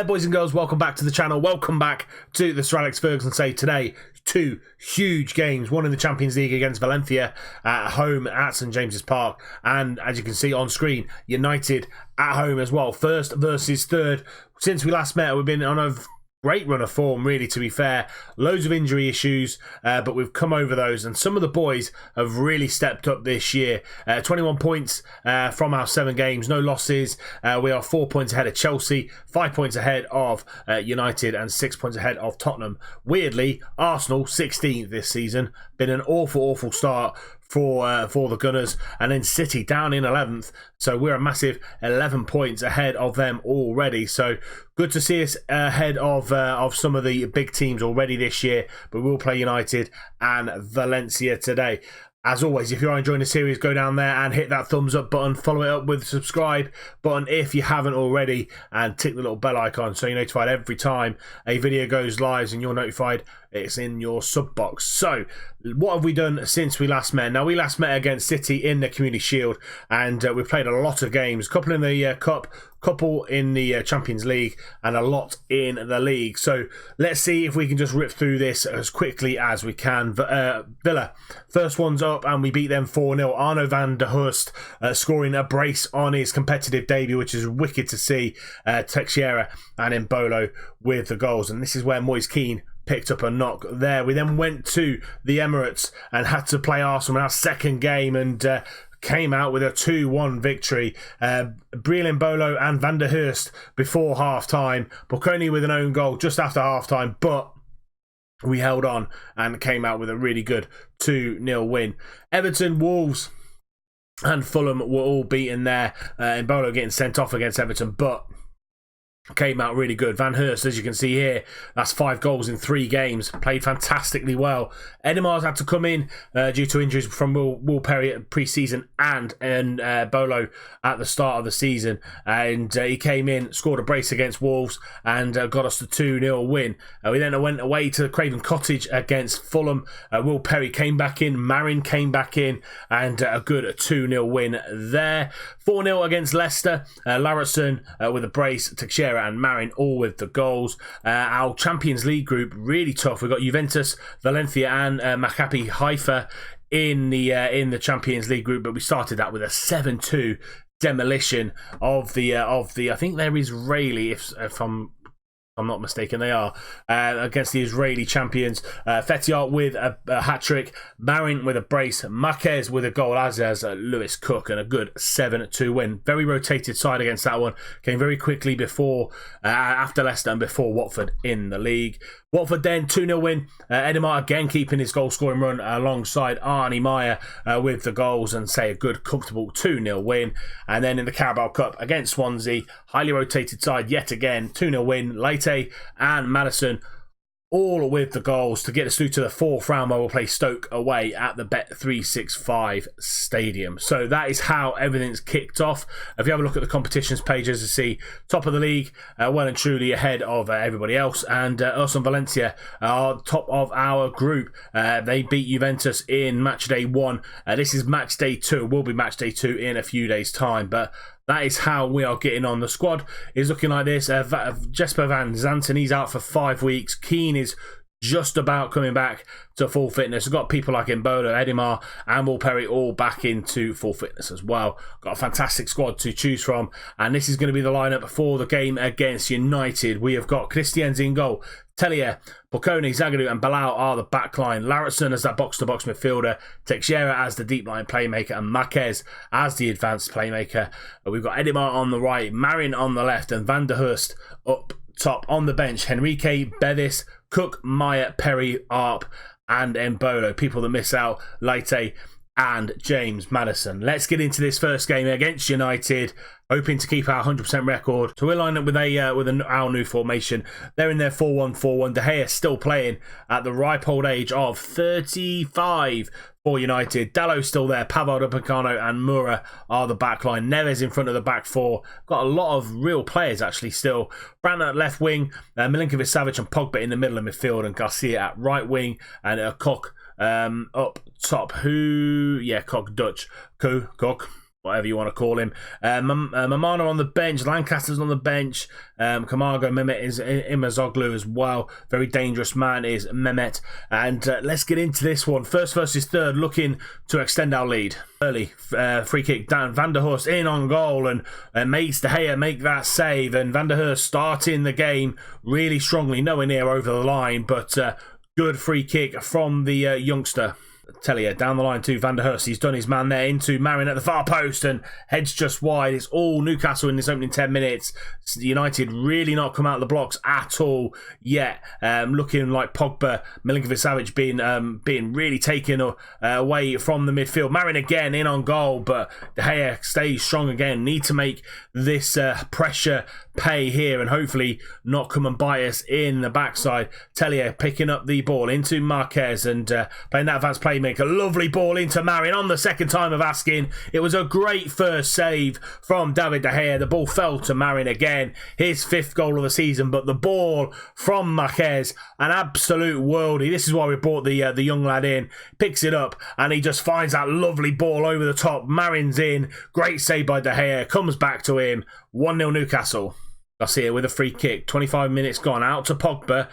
there, boys and girls, welcome back to the channel, welcome back to the Sir Alex Ferguson Say. Today, two huge games, one in the Champions League against Valencia at home at St James's Park, and as you can see on screen, United at home as well, first versus third. Since we last met, we've been on a great run of form, really, to be fair. Loads of injury issues, but we've come over those, and some of the boys have really stepped up this year. 21 points from our 7 games, no losses. We are 4 points ahead of Chelsea, 5 points ahead of United, and 6 points ahead of Tottenham. Weirdly, Arsenal 16th this season. Been an awful start for the Gunners, and then City down in 11th, so we're a massive 11 points ahead of them already. So good to see us ahead of some of the big teams already this year, but we'll play United and Valencia today. As always, if you are enjoying the series, go down there and hit that thumbs up button, follow it up with the subscribe button if you haven't already, and tick the little bell icon so you're notified every time a video goes live, and you're notified it's in your sub box. So what have we done since we last met? Now, we last met against City in the Community Shield, and we played a lot of games, a couple in the Cup, couple in the Champions League, and a lot in the league. So let's see if we can just rip through this as quickly as we can. Villa, first one's up, and we beat them 4-0. Arno van der Horst scoring a brace on his competitive debut, which is wicked to see. Teixeira and Mbolo with the goals, and this is where Moise Kean picked up a knock there. We then went to the Emirates and had to play Arsenal in our second game, and came out with a 2-1 victory. Briel Mbolo and Van der Horst before half-time. Bocconi with an own goal just after half-time, but we held on and came out with a really good 2-0 win. Everton, Wolves and Fulham were all beaten there. Mbolo getting sent off against Everton, but came out really good. Van Horst, as you can see here, that's 5 goals in 3 games. Played fantastically well. Edimar's had to come in due to injuries from Will Perry at pre-season and Bolo at the start of the season. And he came in, scored a brace against Wolves, and got us the 2-0 win. We then went away to Craven Cottage against Fulham. Will Perry came back in, Marin came back in, and a good 2-0 win there. 4-0 against Leicester. Larison with a brace, Teixeira and Marin all with the goals. Our Champions League group, really tough. We've got Juventus, Valencia and Maccabi Haifa in the Champions League group, but we started that with a 7-2 demolition of the I think they're Israeli, if I'm not mistaken, they are, against the Israeli champions. Fetiart with a hat-trick, Marin with a brace, Marquez with a goal, as Lewis Cook, and a good 7-2 win. Very rotated side against that one. Came very quickly after Leicester and before Watford in the league. Watford then 2-0 win. Edemar again keeping his goal-scoring run alongside Arnie Meyer with the goals, and say a good, comfortable 2-0 win. And then in the Carabao Cup against Swansea, highly rotated side yet again, 2-0 win. Leite and Madison all with the goals to get us through to the 4th round, where we'll play Stoke away at the Bet365 Stadium. So that is how everything's kicked off. If you have a look at the competitions page, as you see, top of the league, well and truly ahead of everybody else, and us and Valencia are top of our group. They beat Juventus in match day 1. This is match day 2. Will be match day 2 in a few days' time, but that is how we are getting on. The squad is looking like this. Jesper Van Zanten, he's out for 5 weeks. Keane is just about coming back to full fitness. We've got people like Mbolo, Edimar and Will Perry all back into full fitness as well. Got a fantastic squad to choose from, and this is going to be the lineup for the game against United. We have got Christian's in goal. Tellier, Bocconi, Zagadou and Bilal are the back line. Larison as that box-to-box midfielder. Teixeira as the deep line playmaker, and Marquez as the advanced playmaker. We've got Edimar on the right, Marin on the left, and Van der Horst up top. On the bench, Henrique, Bevis, Cook, Meyer, Perry, Arp and Mbolo. People that miss out, Leite and James Maddison. Let's get into this first game against United, hoping to keep our 100% record. So we're lined up with our new formation. They're in their 4-1-4-1. De Gea still playing at the ripe old age of 35 for United. Dallo's still there. Pavard, Upamecano and Moura are the back line. Neves in front of the back 4. Got a lot of real players actually still. Brandon at left wing, Milinkovic-Savic and Pogba in the middle of midfield, and Garcia at right wing, and Koch up top. Koch Dutch. Koch whatever you want to call him. Mamana on the bench, Lancaster's on the bench, Camargo, Mehmet is Imazoglu as well. Very dangerous man is Mehmet. And let's get into this one. First versus third, looking to extend our lead. Early free kick down, Van der Horst in on goal, and makes De Gea make that save. And Van der Horst starting the game really strongly, nowhere near over the line, but good free kick from the youngster. Tellier down the line to Van der Horst. He's done his man there into Marin at the far post and heads just wide. It's all Newcastle in this opening 10 minutes. United really not come out of the blocks at all yet. Looking like Pogba, Milinkovic-Savic being really taken away from the midfield. Marin again in on goal, but De Gea stays strong again. Need to make this pressure pay here and hopefully not come and bite us in the backside. Tellier picking up the ball into Marquez and playing that advanced playmaker. Lovely ball into Marin on the second time of asking. It was a great first save from David De Gea. The ball fell to Marin again. His 5th goal of the season, but the ball from Marquez, an absolute worldie. This is why we brought the young lad in. Picks it up and he just finds that lovely ball over the top. Marin's in. Great save by De Gea. Comes back to him. 1-0 Newcastle. Garcia with a free kick. 25 minutes gone. Out to Pogba.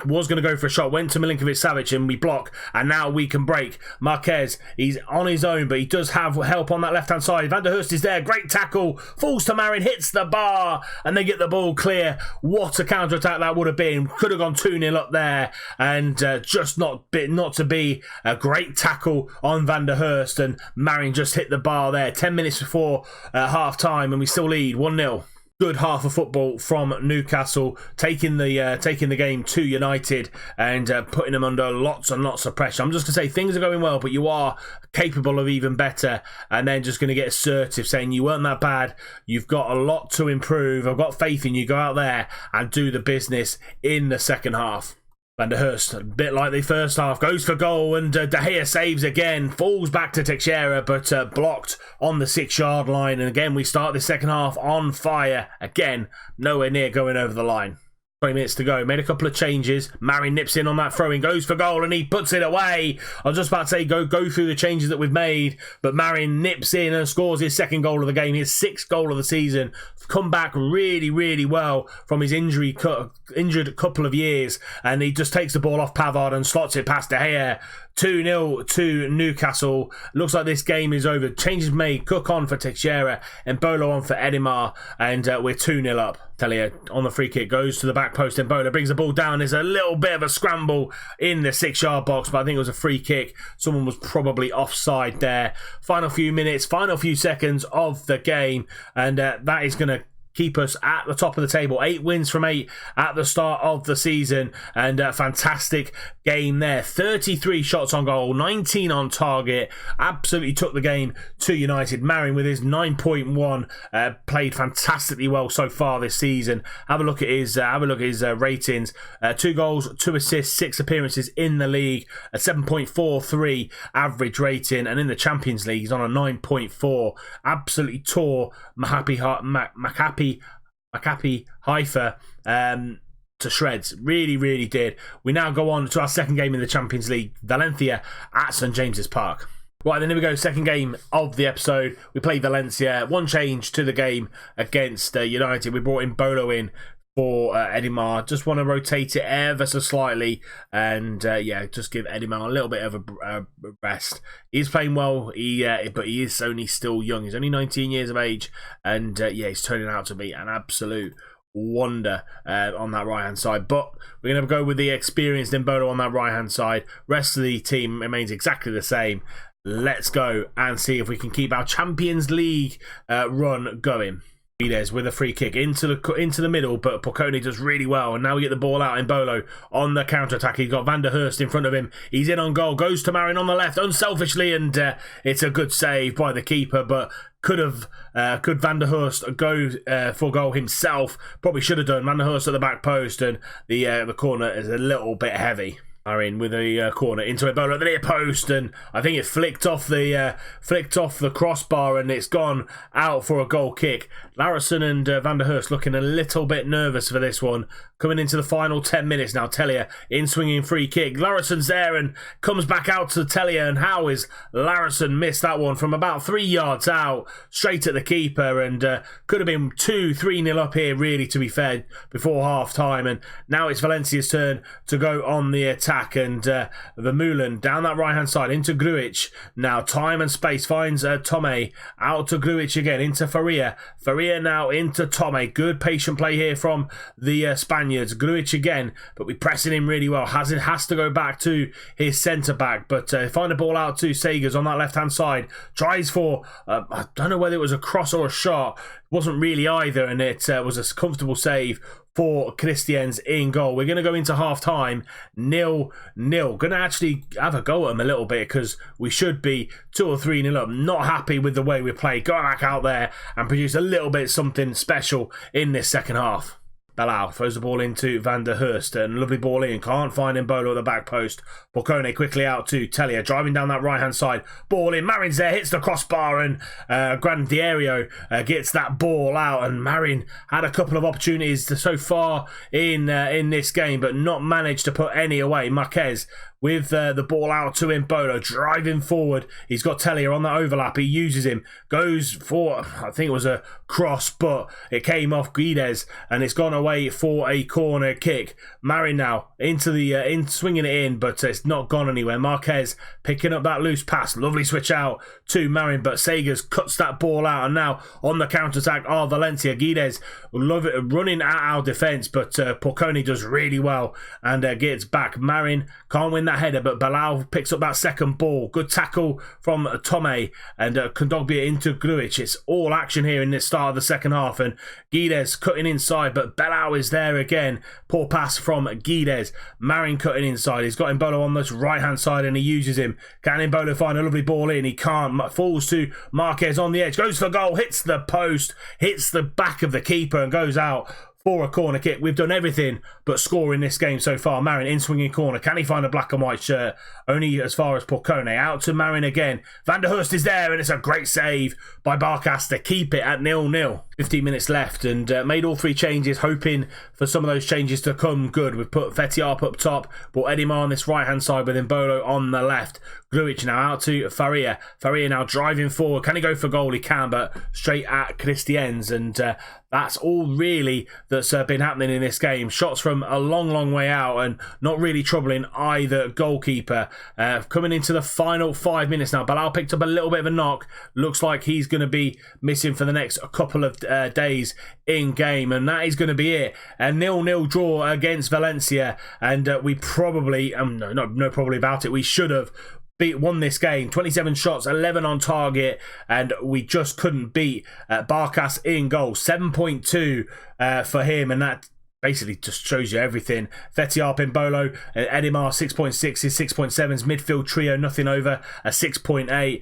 Was going to go for a shot. Went to Milinkovic-Savic and we block. And now we can break. Marquez, he's on his own, but he does have help on that left-hand side. Van der Horst is there. Great tackle. Falls to Marin. Hits the bar. And they get the ball clear. What a counter-attack that would have been. Could have gone 2-0 up there. And just not to be a great tackle on Van der Horst. And Marin just hit the bar there. 10 minutes before half-time. And we still lead 1-0. Good half of football from Newcastle, taking the game to United and putting them under lots and lots of pressure. I'm just going to say things are going well, but you are capable of even better, and then just going to get assertive, saying you weren't that bad, you've got a lot to improve, I've got faith in you, go out there and do the business in the second half. Van der Horst, a bit like the first half, goes for goal and De Gea saves again, falls back to Teixeira, but blocked on the 6-yard line. And again, we start the second half on fire. Again, nowhere near going over the line. 20 minutes to go. Made a couple of changes. Marin nips in on that throw-in, goes for goal, and he puts it away. I was just about to say go through the changes that we've made, but Marin nips in and scores his 2nd goal of the game, his 6th goal of the season. Come back really, really well from his injured couple of years, and he just takes the ball off Pavard and slots it past De Gea. 2-0 to Newcastle. Looks like this game is over. Changes made. Cook on for Teixeira and Bolo on for Edimar, and we're 2-0 up. Tellier on the free kick goes to the back post and Bolo brings the ball down. There's a little bit of a scramble in the 6-yard box, but I think it was a free kick. Someone was probably offside there. Final few minutes, final few seconds of the game, and that is going to keep us at the top of the table. 8 wins from 8 at the start of the season, and a fantastic game there. 33 shots on goal, 19 on target. Absolutely took the game to United. Marin with his 9.1 played fantastically well so far this season. Have a look at his ratings. 2 goals, 2 assists, 6 appearances in the league, a 7.43 average rating, and in the Champions League he's on a 9.4. Absolutely tore Maccabi Haifa to shreds. Really, really did. We now go on to our second game in the Champions League, Valencia at St James's Park. Right, then here we go. Second game of the episode. We played Valencia. One change to the game against United. We brought in Bolo in for Edimar. Just want to rotate it ever so slightly and just give Edimar a little bit of a rest. He's playing well, but he is only still young. He's only 19 years of age, and he's turning out to be an absolute wonder on that right hand side. But we're going to go with the experienced Mbolo on that right hand side. Rest of the team remains exactly the same. Let's go and see if we can keep our Champions League run going. Vides with a free kick into the middle, but Porconi does really well, and now we get the ball out in Bolo on the counter-attack. He's got Van der Horst in front of him. He's in on goal, goes to Marin on the left unselfishly, and it's a good save by the keeper, but could Van der Horst go for goal himself? Probably should have done. Van der Horst at the back post, and the corner is a little bit heavy. Marin with a corner into Ebola at the near post, and I think it flicked off the crossbar, and it's gone out for a goal kick. Larison and Van der Hurst looking a little bit nervous for this one. Coming into the final 10 minutes now. Tellier in swinging free kick. Larison's there and comes back out to Tellier, and how is Larison missed that one from about 3 yards out, straight at the keeper, and could have been 2-3-0 up here, really, to be fair, before half time. And now it's Valencia's turn to go on the attack, and Vermeulen down that right hand side into Grujic. Now time and space finds Tome, out to Grujic again into Faria now into Tome. Good patient play here from the Spaniards. Grujic again, but we're pressing him really well. Hazard has to go back to his centre back, but find a ball out to Sagers on that left hand side. Tries for I don't know whether it was a cross or a shot. It wasn't really either, and it was a comfortable save for Christians in goal. We're going to go into half time 0-0. Going to actually have a go at them a little bit, because we should be 2 or 3-0 up. Not happy with the way we play. Go back out there and produce a little bit something special in this second half. Belal throws the ball into Van der Hurst, and lovely ball in. Can't find Embolo at the back post. Porcone quickly out to Tellier, driving down that right hand side. Ball in. Marin's there, hits the crossbar, and Grandiero gets that ball out. And Marin had a couple of opportunities so far in this game, but not managed to put any away. Marquez with the ball out to Embolo, driving forward. He's got Tellier on that overlap. He uses him, goes for, I think it was a cross, but it came off Guedes, and it's gone away for a corner kick. Marin now into the swinging it in, but it's not gone anywhere. Marquez picking up that loose pass. Lovely switch out to Marin, but Sagers cuts that ball out, and now on the counter-attack are Valencia. Guedes love it, running at our defence, but Porcone does really well and gets back. Marin can't win that header, but Belal picks up that second ball. Good tackle from Tome, and Kondogbia into Grujic. It's all action here in this start of the second half, and Guedes cutting inside, but Belal is there again. Poor pass from Guedes. Marin cutting inside. He's got Embolo on this right hand side, and he uses him. Can Embolo find a lovely ball in? He can't. Falls to Marquez on the edge, goes for goal, hits the post, hits the back of the keeper, and goes out for a corner kick. We've done everything but score in this game so far. Marin in swinging corner. Can he find a black and white shirt? Only as far as Porcone. Out to Marin again. Van der Hurst is there, and it's a great save by Barkas to keep it at 0-0. 15 minutes left, and made all 3 changes, hoping for some of those changes to come good. We've put Fetiarp up top, brought Edimar on this right hand side with Embolo on the left. Grujic now out to Faria. Faria now driving forward. Can he go for goal? He can, but straight at Christians, and that's all really that's been happening in this game. Shots from a long way out, and not really troubling either goalkeeper. Coming into the final 5 minutes now. Belal picked up a little bit of a knock. Looks like he's going to be missing for the next couple of days in game, and that is going to be it. A 0-0 draw against Valencia, and we probably, no probably about it, we should have won this game. 27 shots, 11 on target, and we just couldn't beat Barkas in goal. 7.2 for him, and that basically just shows you everything. Fetiarp, Embolo, Edimar 6.6, his 6.7s, midfield trio nothing over a 6.8.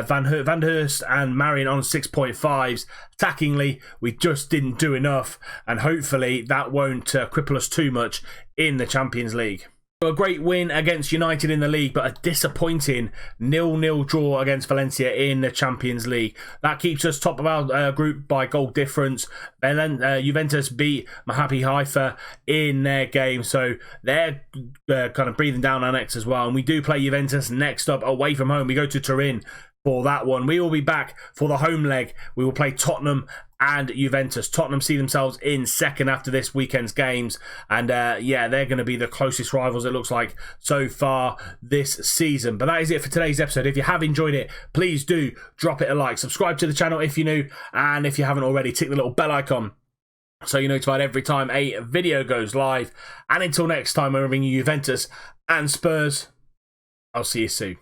Van der Hurst and Marin on 6.5s. Attackingly, we just didn't do enough, and hopefully that won't cripple us too much in the Champions League. A great win against United in the league, but a disappointing 0-0 draw against Valencia in the Champions League. That keeps us top of our group by goal difference. Juventus beat Maccabi Haifa in their game, so they're kind of breathing down our necks as well. And we do play Juventus next up away from home. We go to Turin for that one. We will be back for the home leg. We will play Tottenham and Juventus. Tottenham see themselves in second after this weekend's games, and yeah, they're going to be the closest rivals, it looks like, so far this season. But that is it for today's episode. If you have enjoyed it, please do drop it a like. Subscribe to the channel if you're new, and if you haven't already, tick the little bell icon so you're notified every time a video goes live. And until next time, when we bring you Juventus and Spurs, I'll see you soon.